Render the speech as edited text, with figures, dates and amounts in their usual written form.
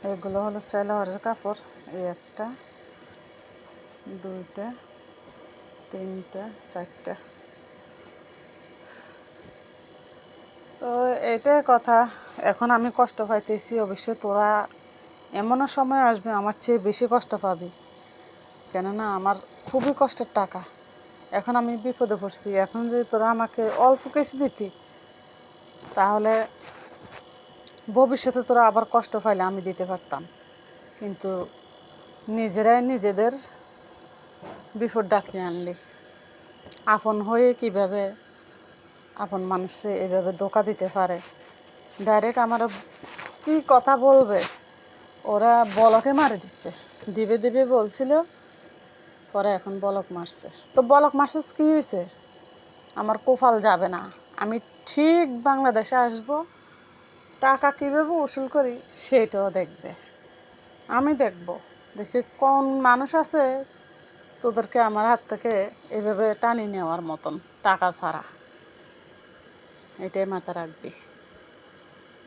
এগুলো হলো সালোয়ারের কাপড়। এই একটা, দুইটা, তিনটা, চারটা। তো এটাই কথা। এখন আমি কষ্ট পাইতেছি, অবশ্যই তোরা এমনও সময় আসবে আমার চেয়ে বেশি কষ্ট পাবি, কেননা আমার খুবই কষ্টের টাকা। এখন আমি বিপদে পড়ছি। এখন যদি তোরা আমাকে অল্প কিছু দিতি, তাহলে ভবিষ্যতে তোরা আবার কষ্ট পাইলে আমি দিতে পারতাম। কিন্তু নিজেরাই নিজেদের বিপদ ডাকিয়ে আনলি। আপন হয়ে কিভাবে আপন মানুষে এভাবে ধোঁকা দিতে পারে? ডাইরেক্ট আমার কি কথা বলবে, ওরা বলকে মারে দিচ্ছে। দিবে দিবে বলছিল, পরে এখন বলক মারছে। তো বলক মারছিস কী হয়েছে? আমার কোফাল যাবে না। আমি ঠিক বাংলাদেশে আসব, টাকা কীভাবে উসুল করি সেটাও দেখবে। আমি দেখব, দেখি কোন মানুষ আছে তোদেরকে আমার হাত থেকে এভাবে টানি নেওয়ার মতন টাকা ছাড়া। এটাই মাথা রাখবি।